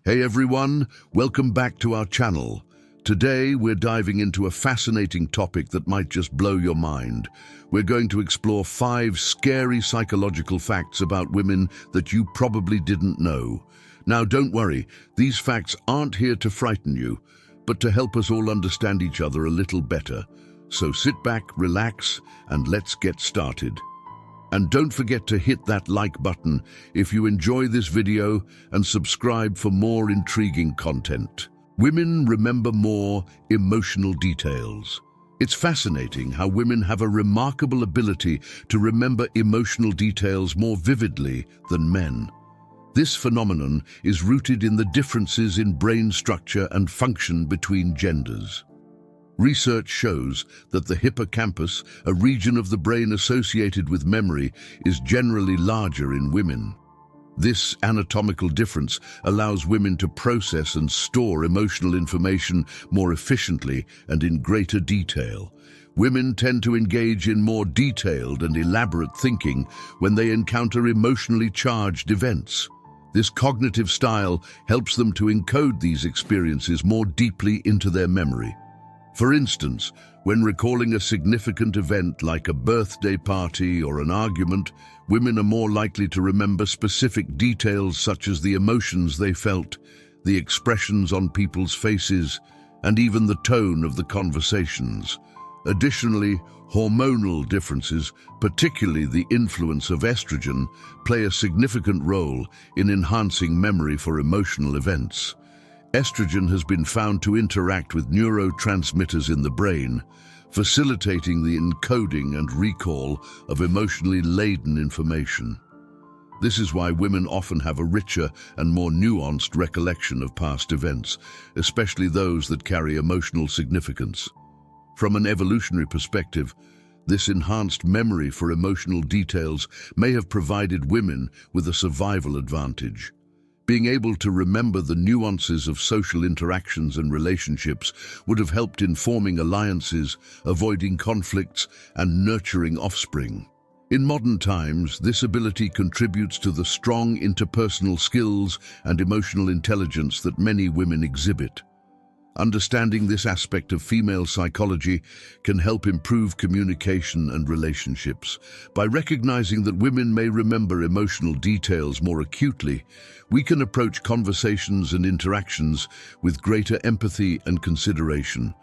Hey everyone, welcome back to our channel. Today we're diving into a fascinating topic that might just blow your mind. We're going to explore 5 scary psychological facts about women that you probably didn't know. Now don't worry, these facts aren't here to frighten you, but to help us all understand each other a little better. So sit back, relax, and let's get started. And don't forget to hit that like button if you enjoy this video and subscribe for more intriguing content. Women remember more emotional details. It's fascinating how women have a remarkable ability to remember emotional details more vividly than men. This phenomenon is rooted in the differences in brain structure and function between genders. Research shows that the hippocampus, a region of the brain associated with memory, is generally larger in women. This anatomical difference allows women to process and store emotional information more efficiently and in greater detail. Women tend to engage in more detailed and elaborate thinking when they encounter emotionally charged events. This cognitive style helps them to encode these experiences more deeply into their memory. For instance, when recalling a significant event like a birthday party or an argument, women are more likely to remember specific details such as the emotions they felt, the expressions on people's faces, and even the tone of the conversations. Additionally, hormonal differences, particularly the influence of estrogen, play a significant role in enhancing memory for emotional events. Estrogen has been found to interact with neurotransmitters in the brain, facilitating the encoding and recall of emotionally laden information. This is why women often have a richer and more nuanced recollection of past events, especially those that carry emotional significance. From an evolutionary perspective, this enhanced memory for emotional details may have provided women with a survival advantage. Being able to remember the nuances of social interactions and relationships would have helped in forming alliances, avoiding conflicts, and nurturing offspring. In modern times, this ability contributes to the strong interpersonal skills and emotional intelligence that many women exhibit. Understanding this aspect of female psychology can help improve communication and relationships. By recognizing that women may remember emotional details more acutely, we can approach conversations and interactions with greater empathy and consideration.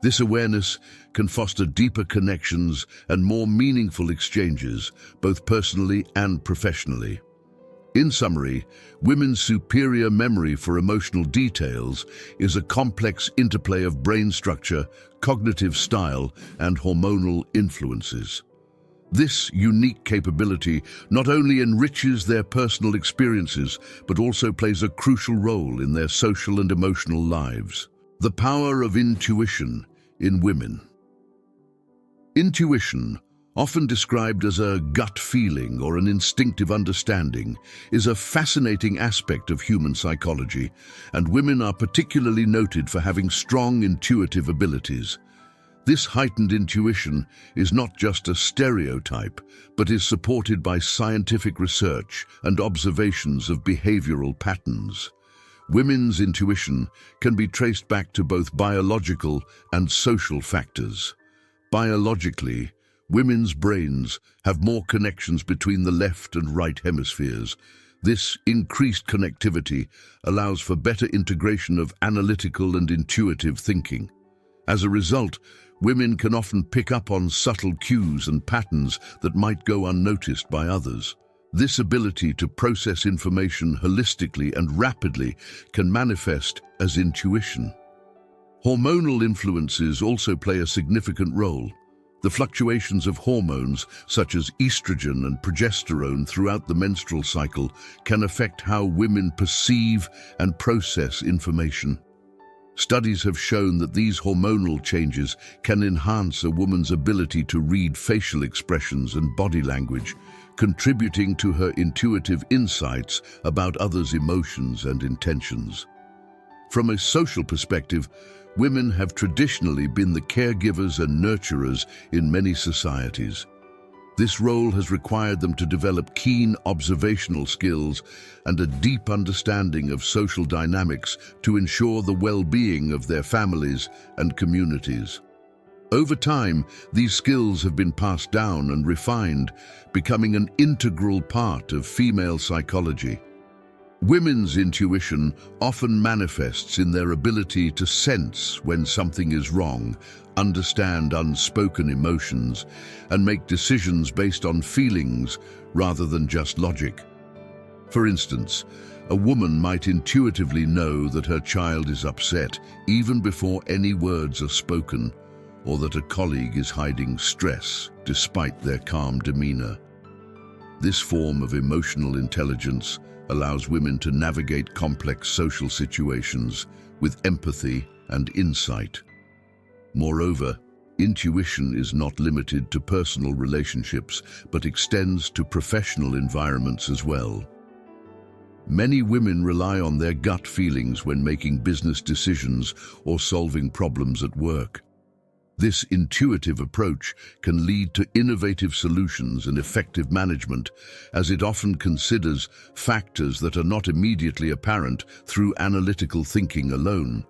This awareness can foster deeper connections and more meaningful exchanges, both personally and professionally. In summary, women's superior memory for emotional details is a complex interplay of brain structure, cognitive style, and hormonal influences. This unique capability not only enriches their personal experiences, but also plays a crucial role in their social and emotional lives. The power of intuition in women. Intuition, often described as a gut feeling or an instinctive understanding, is a fascinating aspect of human psychology, and women are particularly noted for having strong intuitive abilities. This heightened intuition is not just a stereotype, but is supported by scientific research and observations of behavioral patterns. Women's intuition can be traced back to both biological and social factors. Biologically, women's brains have more connections between the left and right hemispheres. This increased connectivity allows for better integration of analytical and intuitive thinking. As a result, women can often pick up on subtle cues and patterns that might go unnoticed by others. This ability to process information holistically and rapidly can manifest as intuition. Hormonal influences also play a significant role. The fluctuations of hormones, such as estrogen and progesterone throughout the menstrual cycle, can affect how women perceive and process information. Studies have shown that these hormonal changes can enhance a woman's ability to read facial expressions and body language, contributing to her intuitive insights about others' emotions and intentions. From a social perspective, women have traditionally been the caregivers and nurturers in many societies. This role has required them to develop keen observational skills and a deep understanding of social dynamics to ensure the well-being of their families and communities. Over time, these skills have been passed down and refined, becoming an integral part of female psychology. Women's intuition often manifests in their ability to sense when something is wrong, understand unspoken emotions, and make decisions based on feelings rather than just logic. For instance, a woman might intuitively know that her child is upset even before any words are spoken, or that a colleague is hiding stress despite their calm demeanor. This form of emotional intelligence allows women to navigate complex social situations with empathy and insight. Moreover, intuition is not limited to personal relationships, but extends to professional environments as well. Many women rely on their gut feelings when making business decisions or solving problems at work. This intuitive approach can lead to innovative solutions and effective management, as it often considers factors that are not immediately apparent through analytical thinking alone.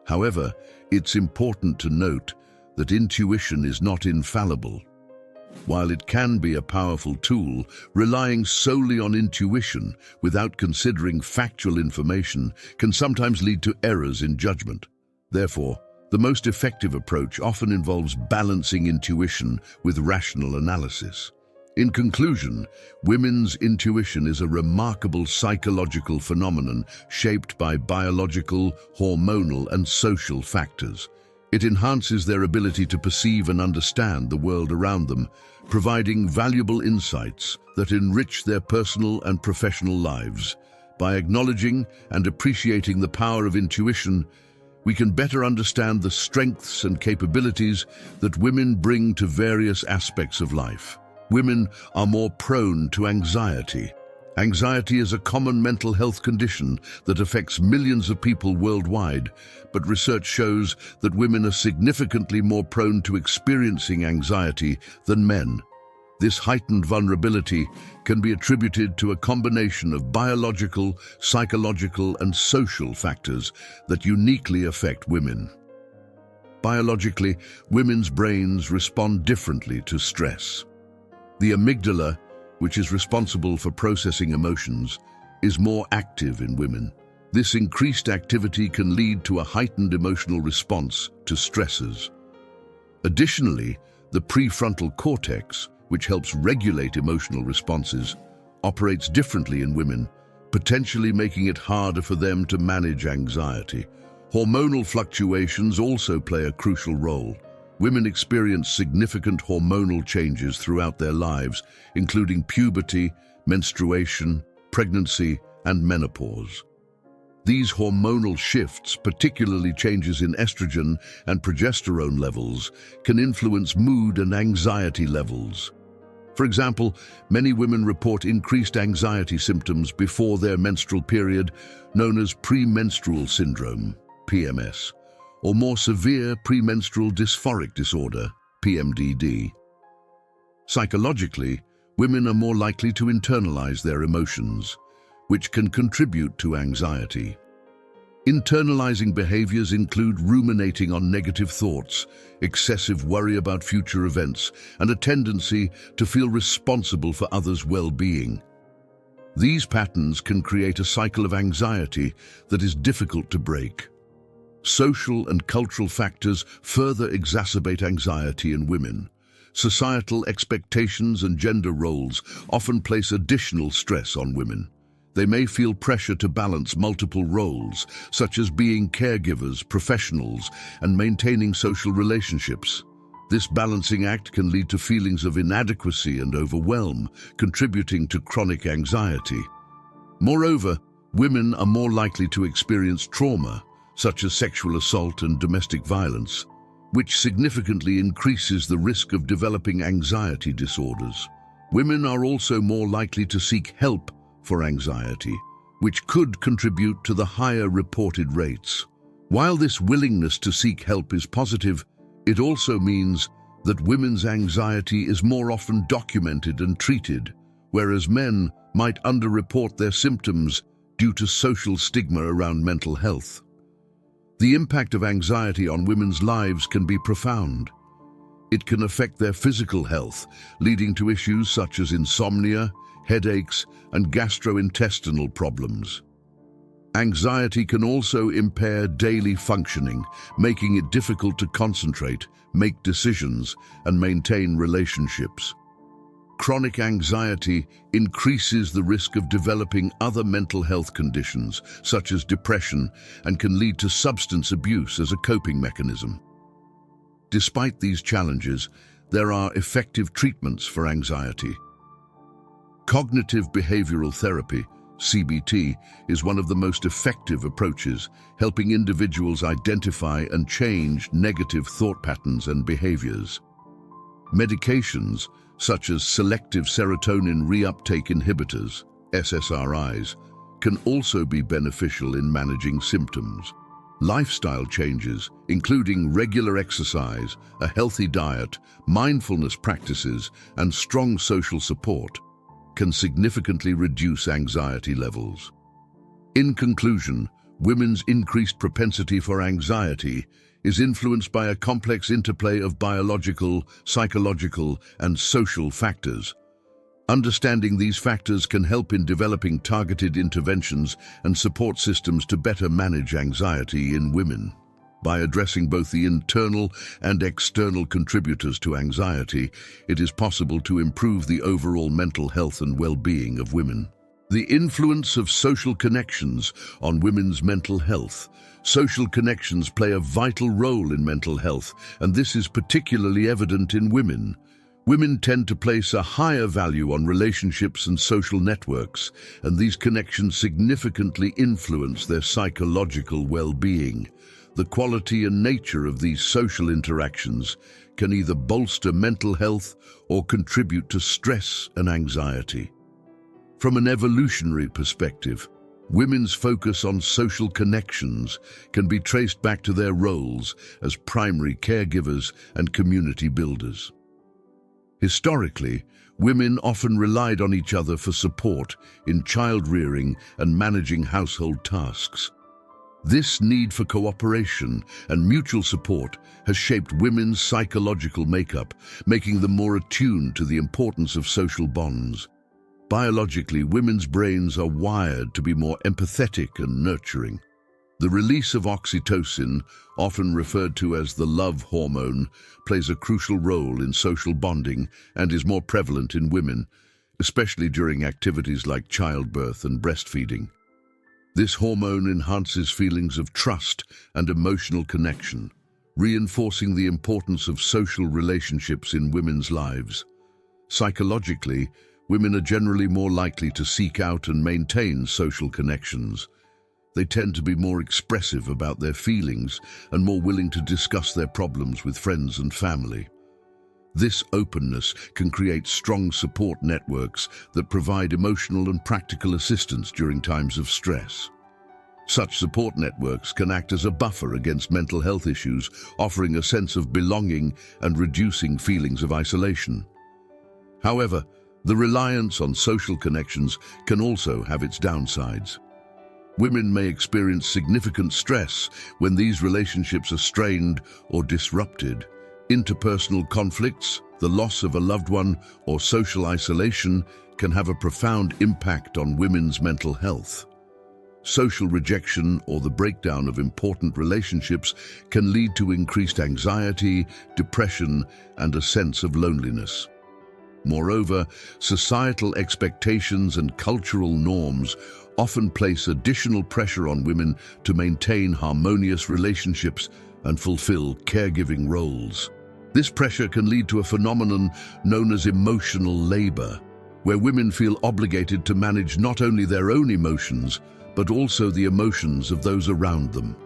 However, it's important to note that intuition is not infallible. While it can be a powerful tool, relying solely on intuition without considering factual information can sometimes lead to errors in judgment. Therefore, the most effective approach often involves balancing intuition with rational analysis. In conclusion, women's intuition is a remarkable psychological phenomenon shaped by biological, hormonal, and social factors. It enhances their ability to perceive and understand the world around them, providing valuable insights that enrich their personal and professional lives. By acknowledging and appreciating the power of intuition, we can better understand the strengths and capabilities that women bring to various aspects of life. Women are more prone to anxiety. Anxiety is a common mental health condition that affects millions of people worldwide, but research shows that women are significantly more prone to experiencing anxiety than men. This heightened vulnerability can be attributed to a combination of biological, psychological, and social factors that uniquely affect women. Biologically, women's brains respond differently to stress. The amygdala, which is responsible for processing emotions, is more active in women. This increased activity can lead to a heightened emotional response to stresses. Additionally, the prefrontal cortex, which helps regulate emotional responses, operates differently in women, potentially making it harder for them to manage anxiety. Hormonal fluctuations also play a crucial role. Women experience significant hormonal changes throughout their lives, including puberty, menstruation, pregnancy, and menopause. These hormonal shifts, particularly changes in estrogen and progesterone levels, can influence mood and anxiety levels. For example, many women report increased anxiety symptoms before their menstrual period, known as premenstrual syndrome, PMS, or more severe premenstrual dysphoric disorder, PMDD. Psychologically, women are more likely to internalize their emotions, which can contribute to anxiety. Internalizing behaviors include ruminating on negative thoughts, excessive worry about future events, and a tendency to feel responsible for others' well-being. These patterns can create a cycle of anxiety that is difficult to break. Social and cultural factors further exacerbate anxiety in women. Societal expectations and gender roles often place additional stress on women. They may feel pressure to balance multiple roles, such as being caregivers, professionals, and maintaining social relationships. This balancing act can lead to feelings of inadequacy and overwhelm, contributing to chronic anxiety. Moreover, women are more likely to experience trauma, such as sexual assault and domestic violence, which significantly increases the risk of developing anxiety disorders. Women are also more likely to seek help for anxiety, which could contribute to the higher reported rates. While this willingness to seek help is positive, it also means that women's anxiety is more often documented and treated, whereas men might underreport their symptoms due to social stigma around mental health. The impact of anxiety on women's lives can be profound. It can affect their physical health, leading to issues such as insomnia, headaches, and gastrointestinal problems. Anxiety can also impair daily functioning, making it difficult to concentrate, make decisions, and maintain relationships. Chronic anxiety increases the risk of developing other mental health conditions, such as depression, and can lead to substance abuse as a coping mechanism. Despite these challenges, there are effective treatments for anxiety. Cognitive behavioral therapy, CBT, is one of the most effective approaches, helping individuals identify and change negative thought patterns and behaviors. Medications, such as selective serotonin reuptake inhibitors, SSRIs, can also be beneficial in managing symptoms. Lifestyle changes, including regular exercise, a healthy diet, mindfulness practices, and strong social support, can significantly reduce anxiety levels. In conclusion, women's increased propensity for anxiety is influenced by a complex interplay of biological, psychological, and social factors. Understanding these factors can help in developing targeted interventions and support systems to better manage anxiety in women. By addressing both the internal and external contributors to anxiety, it is possible to improve the overall mental health and well-being of women. The influence of social connections on women's mental health. Social connections play a vital role in mental health, and this is particularly evident in women. Women tend to place a higher value on relationships and social networks, and these connections significantly influence their psychological well-being. The quality and nature of these social interactions can either bolster mental health or contribute to stress and anxiety. From an evolutionary perspective, women's focus on social connections can be traced back to their roles as primary caregivers and community builders. Historically, women often relied on each other for support in child-rearing and managing household tasks. This need for cooperation and mutual support has shaped women's psychological makeup, making them more attuned to the importance of social bonds. Biologically, women's brains are wired to be more empathetic and nurturing. The release of oxytocin, often referred to as the love hormone, plays a crucial role in social bonding and is more prevalent in women, especially during activities like childbirth and breastfeeding. This hormone enhances feelings of trust and emotional connection, reinforcing the importance of social relationships in women's lives. Psychologically, women are generally more likely to seek out and maintain social connections. They tend to be more expressive about their feelings and more willing to discuss their problems with friends and family. This openness can create strong support networks that provide emotional and practical assistance during times of stress. Such support networks can act as a buffer against mental health issues, offering a sense of belonging and reducing feelings of isolation. However, the reliance on social connections can also have its downsides. Women may experience significant stress when these relationships are strained or disrupted. Interpersonal conflicts, the loss of a loved one, or social isolation can have a profound impact on women's mental health. Social rejection or the breakdown of important relationships can lead to increased anxiety, depression, and a sense of loneliness. Moreover, societal expectations and cultural norms often place additional pressure on women to maintain harmonious relationships and fulfill caregiving roles. This pressure can lead to a phenomenon known as emotional labor, where women feel obligated to manage not only their own emotions, but also the emotions of those around them.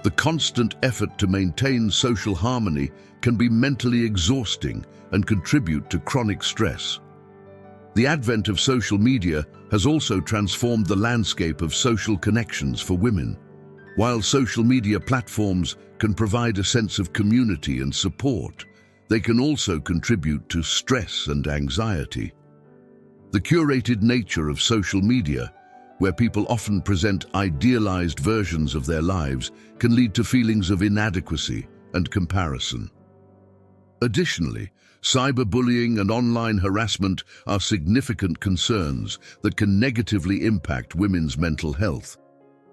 The constant effort to maintain social harmony can be mentally exhausting and contribute to chronic stress. The advent of social media has also transformed the landscape of social connections for women. While social media platforms can provide a sense of community and support, they can also contribute to stress and anxiety. The curated nature of social media, where people often present idealized versions of their lives, can lead to feelings of inadequacy and comparison. Additionally, cyberbullying and online harassment are significant concerns that can negatively impact women's mental health.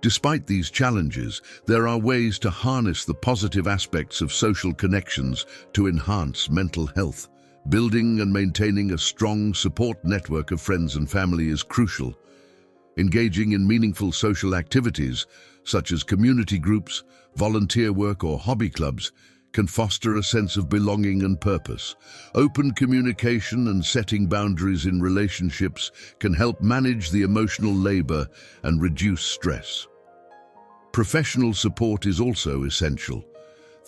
Despite these challenges, there are ways to harness the positive aspects of social connections to enhance mental health. Building and maintaining a strong support network of friends and family is crucial. Engaging in meaningful social activities, such as community groups, volunteer work, or hobby clubs, can foster a sense of belonging and purpose. Open communication and setting boundaries in relationships can help manage the emotional labor and reduce stress. Professional support is also essential.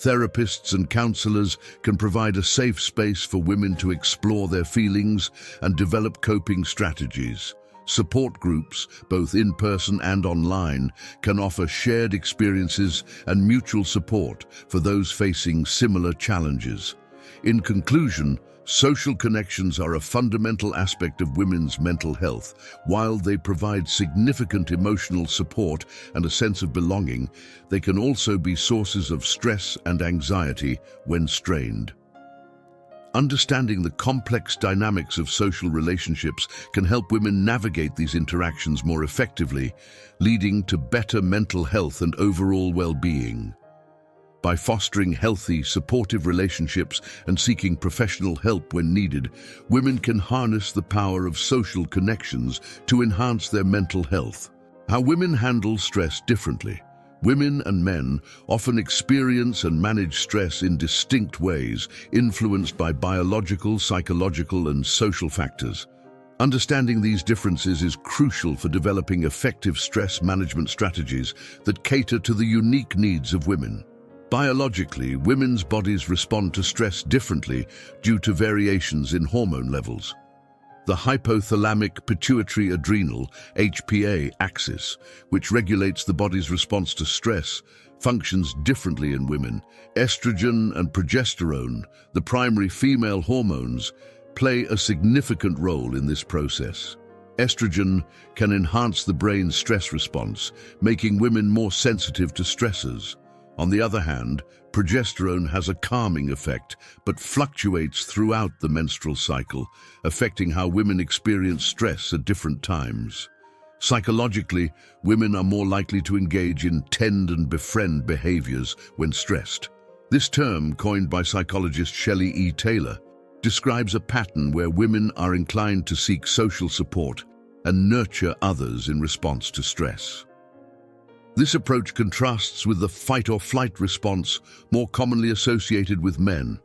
Therapists and counselors can provide a safe space for women to explore their feelings and develop coping strategies. Support groups, both in person and online, can offer shared experiences and mutual support for those facing similar challenges. In conclusion, social connections are a fundamental aspect of women's mental health. While they provide significant emotional support and a sense of belonging, they can also be sources of stress and anxiety when strained. Understanding the complex dynamics of social relationships can help women navigate these interactions more effectively, leading to better mental health and overall well-being. By fostering healthy, supportive relationships and seeking professional help when needed, women can harness the power of social connections to enhance their mental health. How women handle stress differently. Women and men often experience and manage stress in distinct ways, influenced by biological, psychological, and social factors. Understanding these differences is crucial for developing effective stress management strategies that cater to the unique needs of women. Biologically, women's bodies respond to stress differently due to variations in hormone levels. The hypothalamic pituitary adrenal (HPA) axis, which regulates the body's response to stress, functions differently in women. Estrogen and progesterone, the primary female hormones, play a significant role in this process. Estrogen can enhance the brain's stress response, making women more sensitive to stressors. On the other hand, progesterone has a calming effect, but fluctuates throughout the menstrual cycle, affecting how women experience stress at different times. Psychologically, women are more likely to engage in tend and befriend behaviors when stressed. This term, coined by psychologist Shelley E. Taylor, describes a pattern where women are inclined to seek social support and nurture others in response to stress. This approach contrasts with the fight-or-flight response more commonly associated with men.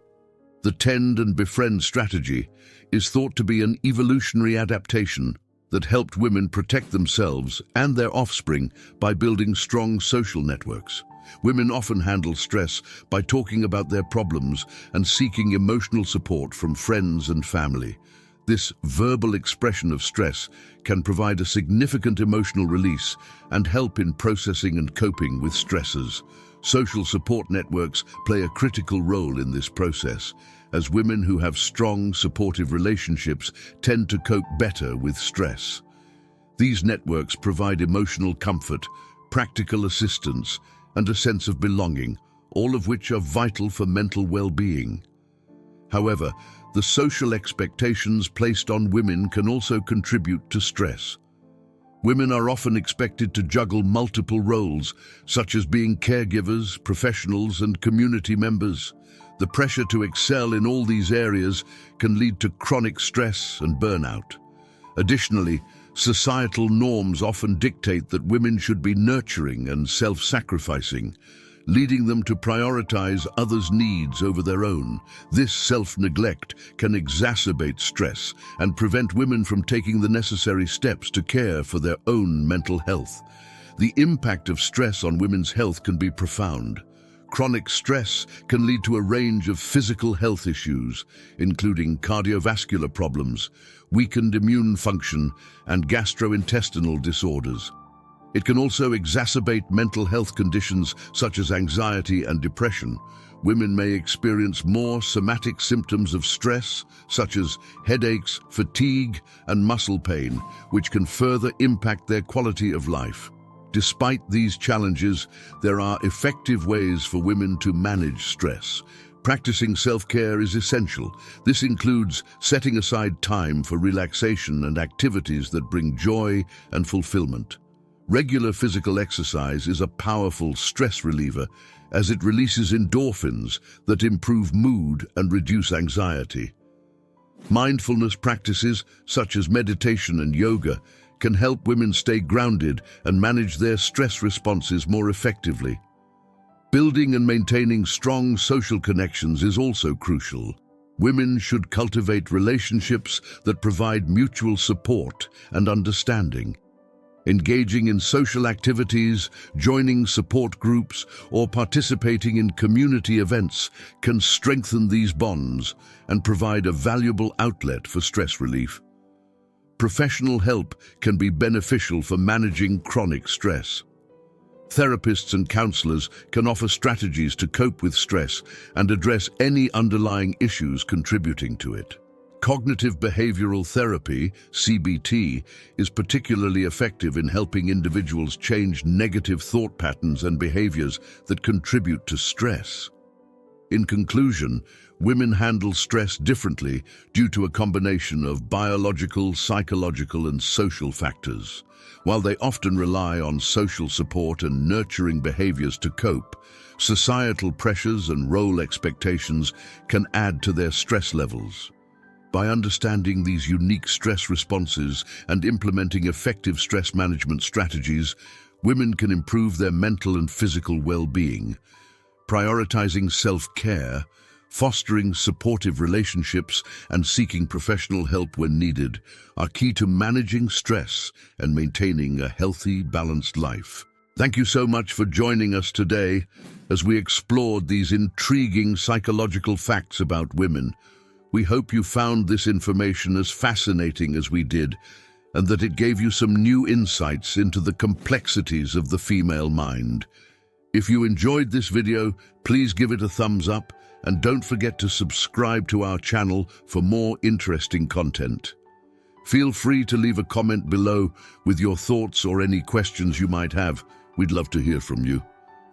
The tend and befriend strategy is thought to be an evolutionary adaptation that helped women protect themselves and their offspring by building strong social networks. Women often handle stress by talking about their problems and seeking emotional support from friends and family. This verbal expression of stress can provide a significant emotional release and help in processing and coping with stressors. Social support networks play a critical role in this process, as women who have strong, supportive relationships tend to cope better with stress. These networks provide emotional comfort, practical assistance, and a sense of belonging, all of which are vital for mental well-being. However, the social expectations placed on women can also contribute to stress. Women are often expected to juggle multiple roles, such as being caregivers, professionals, and community members. The pressure to excel in all these areas can lead to chronic stress and burnout. Additionally, societal norms often dictate that women should be nurturing and self-sacrificing, leading them to prioritize others' needs over their own. This self-neglect can exacerbate stress and prevent women from taking the necessary steps to care for their own mental health. The impact of stress on women's health can be profound. Chronic stress can lead to a range of physical health issues, including cardiovascular problems, weakened immune function, and gastrointestinal disorders. It can also exacerbate mental health conditions such as anxiety and depression. Women may experience more somatic symptoms of stress, such as headaches, fatigue, and muscle pain, which can further impact their quality of life. Despite these challenges, there are effective ways for women to manage stress. Practicing self-care is essential. This includes setting aside time for relaxation and activities that bring joy and fulfillment. Regular physical exercise is a powerful stress reliever as it releases endorphins that improve mood and reduce anxiety. Mindfulness practices such as meditation and yoga can help women stay grounded and manage their stress responses more effectively. Building and maintaining strong social connections is also crucial. Women should cultivate relationships that provide mutual support and understanding. Engaging in social activities, joining support groups, or participating in community events can strengthen these bonds and provide a valuable outlet for stress relief. Professional help can be beneficial for managing chronic stress. Therapists and counselors can offer strategies to cope with stress and address any underlying issues contributing to it. Cognitive behavioral therapy, CBT, is particularly effective in helping individuals change negative thought patterns and behaviors that contribute to stress. In conclusion, women handle stress differently due to a combination of biological, psychological, and social factors. While they often rely on social support and nurturing behaviors to cope, societal pressures and role expectations can add to their stress levels. By understanding these unique stress responses and implementing effective stress management strategies, women can improve their mental and physical well-being. Prioritizing self-care, fostering supportive relationships, and seeking professional help when needed are key to managing stress and maintaining a healthy, balanced life. Thank you so much for joining us today as we explored these intriguing psychological facts about women. We hope you found this information as fascinating as we did, and that it gave you some new insights into the complexities of the female mind. If you enjoyed this video, please give it a thumbs up, and don't forget to subscribe to our channel for more interesting content. Feel free to leave a comment below with your thoughts or any questions you might have. We'd love to hear from you.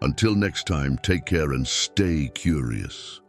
Until next time, take care and stay curious.